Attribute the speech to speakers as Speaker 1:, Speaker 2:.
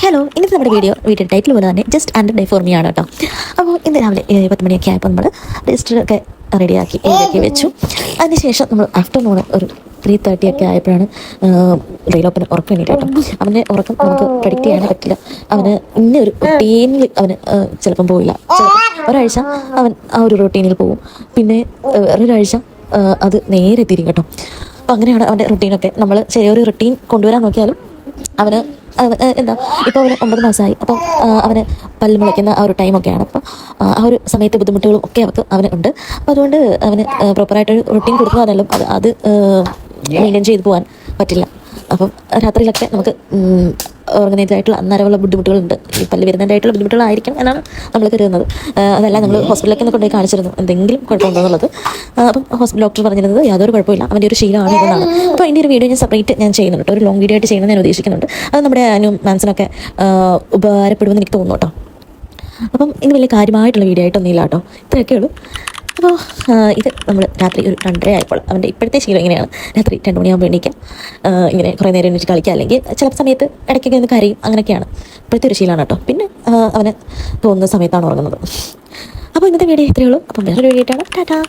Speaker 1: Hello, ഇന്നത്തെ നമ്മുടെ video title പോലെ തന്നെ just and day for me ആണ് കേട്ടോ. അപ്പോൾ ഇന്ന് രാവിലെ 10 മണിയൊക്കെ ആയപ്പോൾ നമ്മൾ രജിസ്റ്ററൊക്കെ റെഡിയാക്കി എഴുതിയൊക്കെ വെച്ചു. അതിനുശേഷം നമ്മൾ ആഫ്റ്റർനൂൺ ഒരു 3:30 ഒക്കെ ആയപ്പോഴാണ് റെയിലോപ്പന് ഉറക്കം വേണ്ടിയിട്ട് കേട്ടോ. അവൻ്റെ ഉറക്കം നമുക്ക് പ്രെഡിക്റ്റ് ചെയ്യാനേ പറ്റില്ല. അവന് ഇന്ന ഒരു റൊട്ടീനിൽ അവന് ചിലപ്പം പോവില്ല. ഒരാഴ്ച അവൻ ആ ഒരു റൊട്ടീനിൽ പോവും, പിന്നെ വേറൊരാഴ്ച അത് നേരെ തിരിയും കേട്ടോ. അപ്പോൾ അങ്ങനെയാണ് അവൻ്റെ റൊട്ടീനൊക്കെ. നമ്മൾ ചെറിയൊരു റൊട്ടീൻ കൊണ്ടുവരാൻ നോക്കിയാലും അവന് എന്താ ഇപ്പോൾ അവന് 9 മാസമായി. അപ്പം അവന് പല്ല് മുളയ്ക്കുന്ന ആ ഒരു ടൈമൊക്കെയാണ്. അപ്പോൾ ആ ഒരു സമയത്ത് ബുദ്ധിമുട്ടുകളും ഒക്കെ അവന് ഉണ്ട്. അപ്പോൾ അതുകൊണ്ട് അവന് പ്രോപ്പറായിട്ടൊരു റൊട്ടീൻ കൊടുക്കുവാനാലും അത് മെയിൻറ്റെയിൻ ചെയ്ത് പോകാൻ പറ്റില്ല. അപ്പം രാത്രിയിലൊക്കെ നമുക്ക് ഉറങ്ങുന്നതായിട്ടുള്ള അന്നേരമുള്ള ബുദ്ധിമുട്ടുകളുണ്ട്. ഈ പല്ല് വരുന്നതായിട്ടുള്ള ബുദ്ധിമുട്ടുകളായിരിക്കും എന്നാണ് നമ്മൾ കരുതുന്നത്. അതല്ല, നമ്മൾ ഹോസ്പിറ്റലിലൊക്കെ കൊണ്ടുപോയി കാണിച്ചിരുന്നു എന്തെങ്കിലും കുഴപ്പമുണ്ടോ എന്നുള്ളത്. അപ്പം ഹോസ്പിറ്റൽ ഡോക്ടർ പറഞ്ഞിരുന്നത് യാതൊരു കുഴപ്പമില്ല, അവൻ്റെ ഒരു ശീലമാണ് ഇതെന്നാണ്. അപ്പോൾ അതിൻ്റെ ഒരു വീഡിയോ ഞാൻ സെപ്പറേറ്റ് ഞാൻ ചെയ്യുന്നുണ്ട്, ഒരു ലോങ് വീഡിയോ ആയിട്ട് ചെയ്യണമെന്ന് ഞാൻ ഉദ്ദേശിക്കുന്നുണ്ട്. അത് നമ്മുടെ മാൻസിനൊക്കെ ഉപകാരപ്പെടുമെന്ന് എനിക്ക് തോന്നുന്നു കേട്ടോ. അപ്പം ഇത് വലിയ കാര്യമായിട്ടുള്ള വീഡിയോ ആയിട്ടൊന്നുമില്ല കേട്ടോ, ഇത്രയൊക്കെ ഉള്ളൂ. അപ്പോൾ ഇത് നമ്മൾ രാത്രി ഒരു 2:30 ആയപ്പോൾ അവൻ്റെ ഇപ്പോഴത്തെ ശീലം ഇങ്ങനെയാണ്. രാത്രി 2 മണിയാകുമ്പോൾ എണീക്കാം, ഇങ്ങനെ കുറേ നേരം എണീറ്റ് കളിക്കുക, അല്ലെങ്കിൽ ചില സമയത്ത് ഇടയ്ക്കൊക്കെ ഒന്ന് കരയും. അങ്ങനെയൊക്കെയാണ് ഇപ്പോഴത്തെ ഒരു ശീലമാണ് കേട്ടോ. പിന്നെ അവന് തോന്നുന്ന സമയത്താണ് ഉറങ്ങുന്നത്. അപ്പോൾ ഇന്നത്തെ വീഡിയോ ഇത്രയേ ഉള്ളൂ. അപ്പം വേറൊരു വീഡിയോ ആയിട്ടാണ്. ടാറ്റാ.